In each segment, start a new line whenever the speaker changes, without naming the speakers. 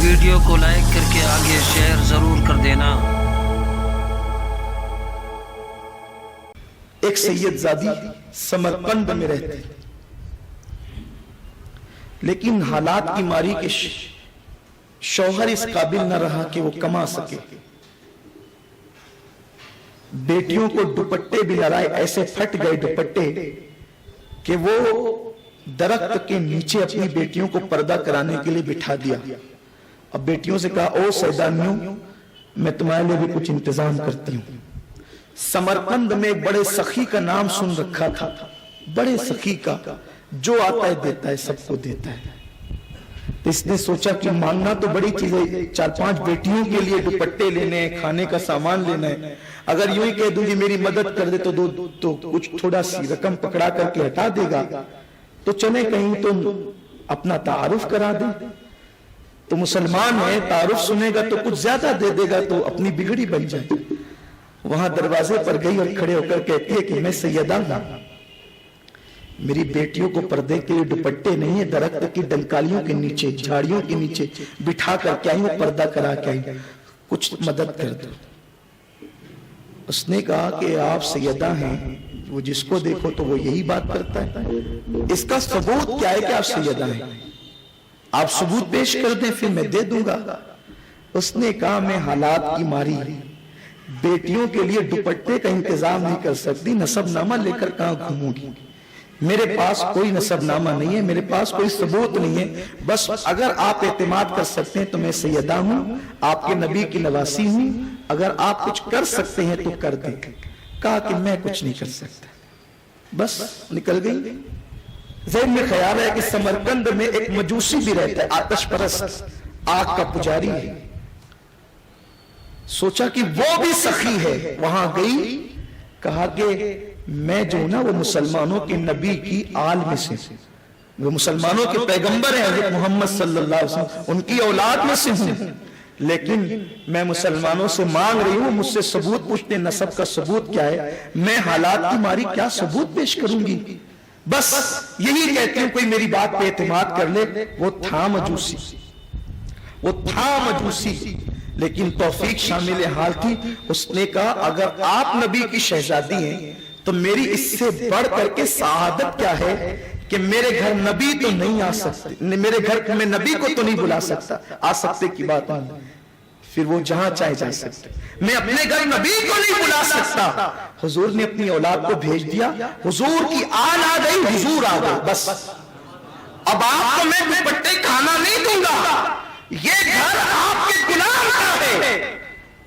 Video کو like کر کے آگے شیئر ضرور کر دینا۔
ایک سید زادی سمرقند میں رہتی، لیکن حالات کی ماری کے شوہر اس قابل نہ رہا کہ وہ کما سکے۔ بیٹیوں کو دوپٹے بھی لڑائے، ایسے پھٹ گئے دوپٹے کہ وہ درخت کے نیچے اپنی بیٹیوں کو پردہ کرانے کے لیے بٹھا دیا۔ اب بیٹیوں سے کہا، او سیدانیوں، میں تمہارے لیے بھی کچھ انتظام کرتی ہوں۔ سمرقند میں ایک بڑے سخی کا نام سن رکھا تھا، بڑے سخی کا، جو آتا ہے دیتا ہے، سب کو دیتا ہے۔ اس نے سوچا کہ مانگنا تو بڑی چیز ہے، 4-5 بیٹیوں کے لیے دوپٹے لینے ہیں، کھانے کا سامان لینا ہے، اگر یوں ہی کہہ دوں گی میری مدد کر دے تو کچھ تھوڑا سی رقم پکڑا کر کے ہٹا دے گا، تو چلے کہیں تو اپنا تعارف کرا دے، تو مسلمان ہے، تعارف سنے گا تو کچھ زیادہ دے دے گا تو اپنی بگڑی بن جائے۔ وہاں دروازے پر گئی اور کھڑے ہو کر کہتی ہے کہ میں سیدہ ہوں، میری بیٹیوں کو پردے کے لیے دوپٹے نہیں ہے، درخت کی ڈنکالیوں کے نیچے، جھاڑیوں کے نیچے بٹھا کر کے آئی ہوں، پردہ کرا کے آئی، کچھ مدد کر دو۔ اس نے کہا کہ آپ سیدہ ہیں، وہ جس کو دیکھو تو وہ یہی بات کرتا ہے، اس کا ثبوت کیا ہے کہ آپ سیدہ ہیں؟ آپ ثبوت پیش کر دیں پھر میں دے دوں گا۔ اس نے کہا میں حالات کی ماری بیٹیوں کے لیے دوپٹے کا انتظام نہیں کر سکتی، نسب نامہ لے کر کہاں گھوموں گی؟ میرے پاس کوئی نسب نامہ نہیں ہے، میرے پاس کوئی ثبوت نہیں ہے، بس اگر آپ اعتماد کر سکتے ہیں تو میں سیدہ ہوں، آپ کے نبی کی نواسی ہوں، اگر آپ کچھ کر سکتے ہیں تو کر دیں۔ کہا کہ میں کچھ نہیں کر سکتا، بس نکل گئی۔ ذہن میں خیال ہے کہ سمرقند میں ایک مجوسی بھی رہتا ہے، آتش پرست، آگ کا پجاری ہے، سوچا کہ وہ بھی سخی ہے، وہاں گئی، کہا کہ میں جو نا وہ مسلمانوں کے نبی کی آل میں سے، وہ مسلمانوں کے پیغمبر ہیں حضرت محمد صلی اللہ علیہ وسلم، ان کی اولاد میں سے ہوں، لیکن میں مسلمانوں سے مانگ رہی ہوں، مجھ سے ثبوت پوچھتے، نسب کا ثبوت کیا ہے؟ میں حالات کی ماری کیا ثبوت پیش کروں گی؟ بس یہی کہتی ہوں کوئی میری بات پہ اعتماد کر لے۔ وہ تھا مجوسی، وہ تھا مجوسی، لیکن توفیق شامل حال تھی۔ اس نے کہا اگر آپ نبی کی شہزادی ہیں تو میری اس سے بڑھ کر کے سعادت کیا ہے کہ میرے گھر نبی تو نہیں آ سکتے، میرے گھر میں نبی کو تو نہیں بلا سکتا، آ سکتے کی بات نہیں، پھر وہ جہاں چاہے جا سکتے، میں اپنے گھر نبی کو نہیں بلا سکتا۔ حضور نے اپنی اولاد کو بھیج دیا، حضور کی آل آ گئی، حضور آ گئی، بس اب آپ کو میں دوپٹے کھانا نہیں دوں گا، یہ گھر آپ کے غلام کا ہے،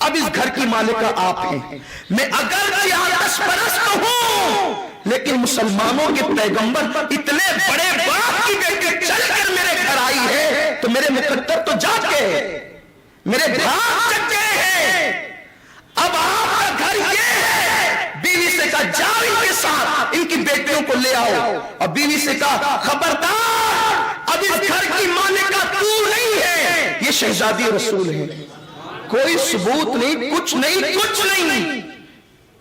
اب اس گھر کی مالکہ آپ ہیں۔ میں اگر آتش پرست ہوں لیکن مسلمانوں کے پیغمبر اتنے بڑے باپ کی بیٹی چل کر میرے گھر آئی ہے تو میرے مقدر تو جا کے میرے بھاگ چکے ہیں، اب آپ کا گھر یہ ہے۔ بیوی سے کہا جاؤ ان کے ساتھ ان کی بیٹیوں کو لے آؤ، اور بیوی سے کہا خبردار اب اس گھر کی مالکہ تو نہیں ہے، یہ شہزادی رسول ہے، کوئی ثبوت نہیں، کچھ نہیں، کچھ نہیں،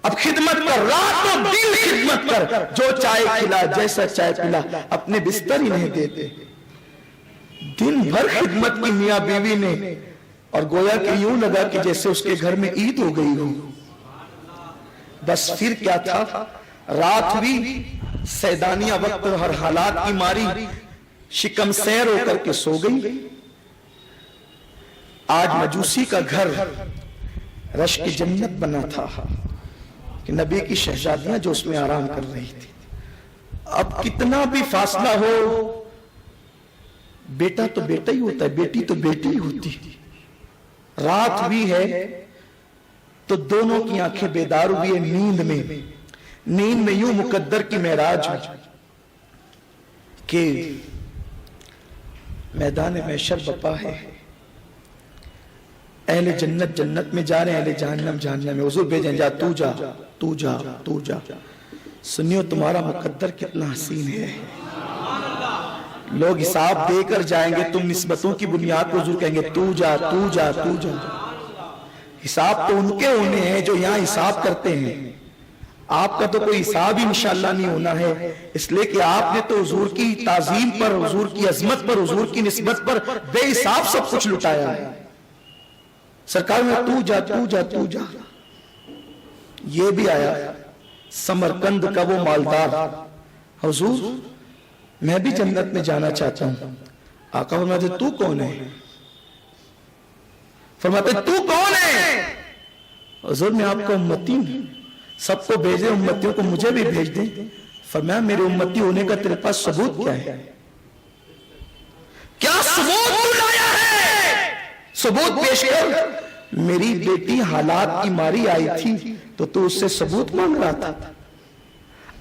اب خدمت کر، رات و دن خدمت کر، جو چائے کھلا، جیسا چائے پلا، اپنے بستر ہی نہیں دیتے، دن بھر خدمت کی میاں بیوی نے، اور گویا کہ یوں لگا کہ جیسے اس کے گھر میں عید ہو گئی ہو۔ بس پھر کیا تھا، رات ہوئی، سیدانیہ وقت ہر حالات کی ماری شکم سیر ہو کر کے سو گئی۔ آج مجوسی کا گھر رشک جنت بنا تھا کہ نبی کی شہزادیاں جو اس میں آرام کر رہی تھی۔ اب کتنا بھی فاصلہ ہو، بیٹا تو بیٹا ہی ہوتا ہے، بیٹی تو بیٹی ہی ہوتی ہے۔ رات بھی ہے تو دونوں کی آنکھیں بیدار ہوئی ہے، نیند میں یوں مقدر کی معراج کہ میدان محشر بپا ہے، اہل جنت جنت میں جا رہے ہیں، اہل جہنم جہنم میں، حضور بھیجیں جا تو جا تو جا تو جا۔ سنیو تمہارا مقدر کتنا حسین ہے، لوگ حساب دے کر جائیں گے، تم نسبتوں کی بنیاد پر حضور کہیں گے تو جا تو جا تو جا۔ حساب تو ان کے ہونے ہیں جو یہاں حساب کرتے ہیں، آپ کا تو کوئی حساب ہی انشاءاللہ نہیں ہونا ہے، اس لیے کہ آپ نے تو حضور کی تعظیم پر، حضور کی عظمت پر، حضور کی نسبت پر بے حساب سب کچھ لٹایا ہے۔ سرکار میں تو جا تو جا تو جا، یہ بھی آیا سمرقند کا وہ مالدار، حضور میں بھی جنت میں جانا چاہتا ہوں۔ آقا فرماتے تو کون ہے؟ فرماتے تو کون ہے؟ حضور میں آپ کا امتی ہوں، سب کو بھیجے، امتیوں کو مجھے بھی بھیج دیں۔ فرمایا میرے امتی ہونے کا تیرے پاس ثبوت کیا ہے؟ کیا ثبوت تو لایا ہے؟ ثبوت پیش کر۔ میری بیٹی حالات کی ماری آئی تھی تو اس سے ثبوت مانگ رہا تھا۔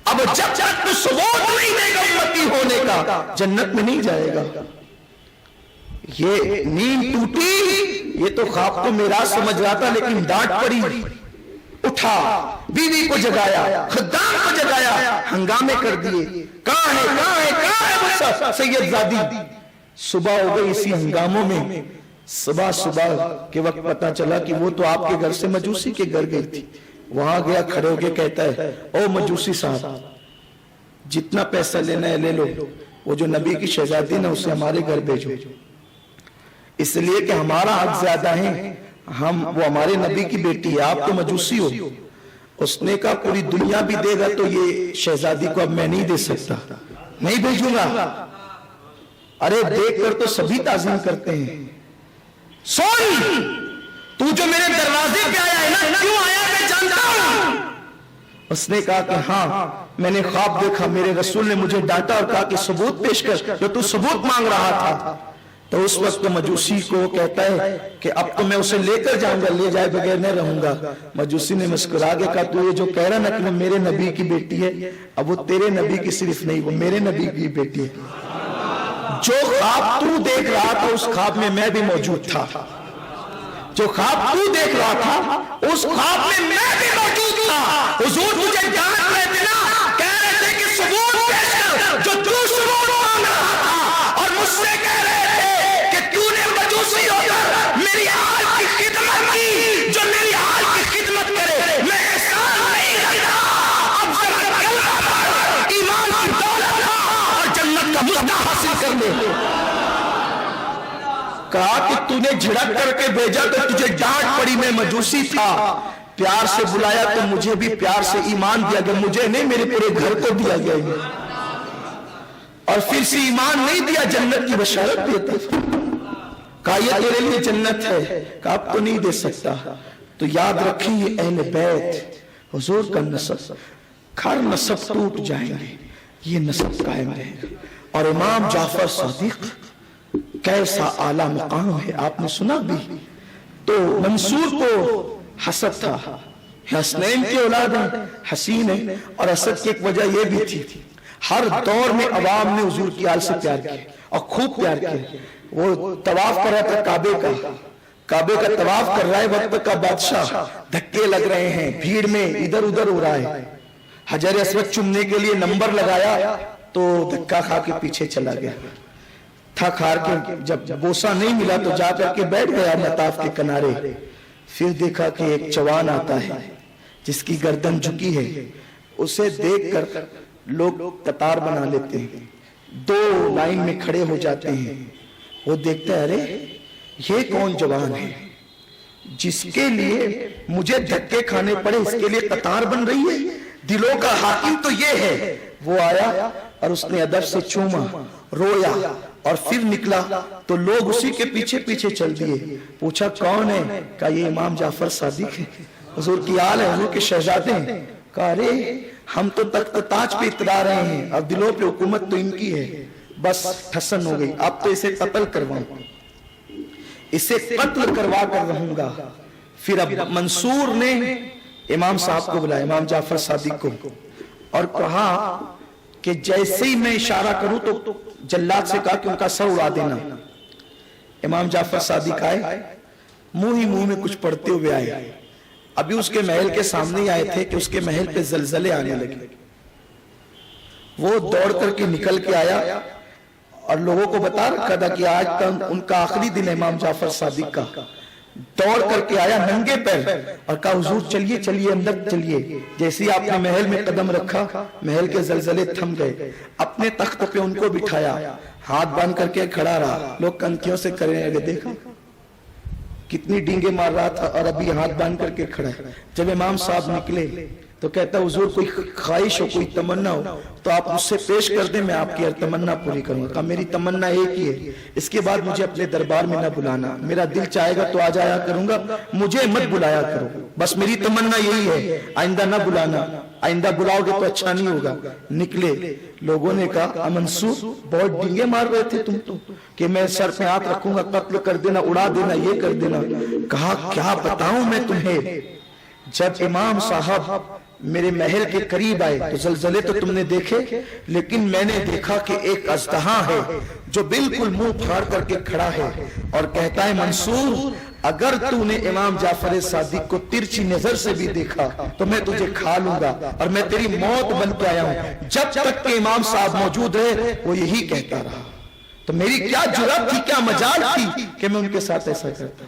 اب جب تک تو ثبوت نہیں دے گا امتی ہونے کا، جنت میں نہیں جائے گا۔ یہ نیند ٹوٹی، یہ تو خواب کو میراث سمجھ رہا تھا، لیکن ڈانٹ پڑی۔ اٹھا، بیوی کو جگایا، خدام کو جگایا، ہنگامے کر دیے، کہاں ہے کہاں ہے کہاں ہے سید زادی؟ صبح ہو گئی اسی ہنگاموں میں۔ صبح کے وقت پتا چلا کہ وہ تو آپ کے گھر سے مجوسی کے گھر گئی تھی۔ وہاں گیا، کھڑے ہو کے کہتا ہے او مجوسی صاحب، جتنا پیسہ لینا ہے لے لو، وہ جو نبی کی شہزادی نا اسے ہمارے گھر بھیجو، اس لیے کہ ہمارا حق زیادہ ہے، وہ ہمارے نبی کی بیٹی ہے، آپ تو مجوسی ہو۔ اس نے کہا پوری دنیا بھی دے گا تو یہ شہزادی کو اب میں نہیں دے سکتا، نہیں بھیجوں گا۔ ارے دیکھ کر تو سبھی تعظیم کرتے ہیں۔ سن، تو جو میرے دروازے پہ آیا ہے نا، کیوں آیا میں جانتا ہوں۔ اس نے کہا کہ ہاں میں نے خواب دیکھا، میرے رسول نے مجھے ڈانٹا اور کہا کہ ثبوت پیش کر جو تو ثبوت مانگ رہا تھا۔ تو اس وقت مجوسی کو کہتا ہے کہ اب تو میں اسے لے کر جاؤں گا، لے جائے بغیر نہیں رہوں گا۔ مجوسی نے مسکرا کے کہا تو یہ جو کہہ رہا نا کہ وہ میرے نبی کی بیٹی ہے، اب وہ تیرے نبی کی صرف نہیں، وہ میرے نبی کی بیٹی ہے۔ جو خواب تو دیکھ رہا تھا اس خواب میں میں بھی موجود تھا، جو خواب تو دیکھ رہا تھا اس خواب میں میں بھی موجود تھا۔ حضور مجھے ڈانٹ رہے تھے نا، کہہ رہے تھے کہ ثبوت پیش کر جو تو ثبوت مانگ رہا تھا، اور مجھ سے کہہ رہے تھے کہ تو نے مجوسی ہو کر میری حال کی خدمت کی، جو میری حال کی خدمت کرے میں احسان نہیں کرتا۔ اب ذرا کلمہ پڑھ، ایمان کی دولت لا اور جنت کا مدعا حاصل کر لے۔ کہا کہ تو نے جھڑک کر کے بھیجا تو تجھے ڈانٹ پڑی، میں مجوسی تھا، پیار سے بلایا تو مجھے بھی پیار سے ایمان دیا گیا، مجھے نہیں میرے پورے گھر کو دیا گیا، اور پھر سے ایمان نہیں دیا، جنت کی بشارت دیتا۔ کہا یہ تیرے لیے جنت ہے، کہا اب تو نہیں دے سکتا۔ تو یاد رکھیں یہ اہل بیت حضور کا نسب، ہر نسب ٹوٹ جائیں گے، یہ نسب قائم رہے گا۔ اور امام جعفر صادق کیسا اعلیٰ مقام ہے، آپ نے سنا بھی۔ تو منصور کو حسد تھا، حسنین کی اولاد ہیں، حسین ہیں، اور حسد کی ایک وجہ یہ بھی تھی ہر دور میں عوام نے حضور کی آل سے پیار کیا اور خوب پیار کیا۔ وہ طواف کر رہا تھا کعبے کا طواف کر رہا ہے، وقت کا بادشاہ، دھکے لگ رہے ہیں، بھیڑ میں ادھر ادھر ہو رہا ہے۔ حجر اسود چومنے کے لیے نمبر لگایا تو دھکا کھا کے پیچھے چلا گیا، تھک ہار کے جب بوسہ نہیں ملا تو جا کر کے بیٹھ گیا مطاف کے کنارے۔ پھر دیکھا کہ ایک جوان آتا ہے جس کی گردن جھکی ہے، اسے دیکھ کر لوگ قطار بنا لیتے ہیں، دو لائن میں کھڑے ہو جاتے ہیں۔ وہ دیکھتا ہے ارے یہ کون جوان ہے جس کے لیے مجھے دھکے کھانے پڑے، اس کے لیے قطار بن رہی ہے، دلوں کا حاکم تو یہ ہے۔ وہ آیا اور اس نے ادب سے چوما، رویا، اور پھر نکلا تو لوگ اسی کے پیچھے پیچھے چل دیے۔ پوچھا کون ہے؟ کہا یہ امام جعفر صادق ہے، حضور کی آل ہے، حضور کے شہزادے ہیں۔ کہا ارے ہم تو تخت تاج پہ اترا رہے ہیں، اب دلوں پہ حکومت تو ان کی ہے۔ بس ٹھسن ہو گئی، اب تو اسے قتل کرواؤں، اسے قتل کروا کر رہوں گا۔ پھر اب منصور نے امام صاحب کو بلایا، امام جعفر صادق کو، اور کہا کہ جیسے ہی میں اشارہ کروں تو جلاد سے کہا کہ ان کا سر اڑا دینا۔ امام جعفر صادق آئے، منہ میں کچھ پڑھتے ہوئے آئے۔ ابھی اس کے محل کے سامنے ہی آئے تھے کہ اس کے محل پہ زلزلے آنے لگے۔ وہ دوڑ کر کے نکل کے آیا اور لوگوں کو بتا رکھا تھا کہ آج تک ان کا آخری دن امام جعفر صادق کا، دوڑ کر کے آیا ننگے پیر اور کہا حضور چلیے چلیے اندر چلیے. جیسے ہی آپ نے محل میں قدم رکھا محل کے زلزلے تھم گئے. اپنے تخت پہ ان کو بٹھایا, ہاتھ باندھ کر کے کھڑا رہا. لوگ کنکھیوں سے کرنے لگے, دیکھا کتنی ڈینگے مار رہا تھا اور ابھی ہاتھ باندھ کر کے کھڑا ہے. جب امام صاحب نکلے تو کہتا حضور کوئی خواہش ہو, کوئی تمنا ہو تو آپ مجھ سے پیش کر دیں, میں آپ کی ہر تمنا پوری کروں گا. کہا میری تمنا ایک ہی ہے, اس کے بعد مجھے اپنے دربار میں نہ بلانا, میرا دل چاہے گا تو آ جایا کروں گا, مجھے مت بلایا کرو, بس میری تمنا یہی ہے, آئندہ نہ بلانا, آئندہ بلاؤ گے تو اچھا نہیں ہوگا. نکلے, لوگوں نے کہا منصور بہت ڈینگے مار رہے تھے تم تو کہ میں سر پہ ہاتھ رکھوں گا, قتل کر دینا, اڑا دینا, یہ کر دینا. کہا کیا بتاؤں میں تمہیں, جب امام صاحب میرے محل کے قریب آئے تو زلزلے تو تم نے دیکھے, لیکن میں نے دیکھا کہ ایک اژدہا ہے جو بالکل منہ پھاڑ کر کے کھڑا ہے اور کہتا ہے منصور اگر تو نے امام جعفر صادق کو ترچھی نظر سے بھی دیکھا تو میں تجھے کھا لوں گا اور میں تیری موت بن کے آیا ہوں. جب تک کہ امام صاحب موجود رہے وہ یہی کہتا رہا. تو میری کیا جرأت تھی, کیا مجال تھی کہ میں ان کے ساتھ ایسا کرتا.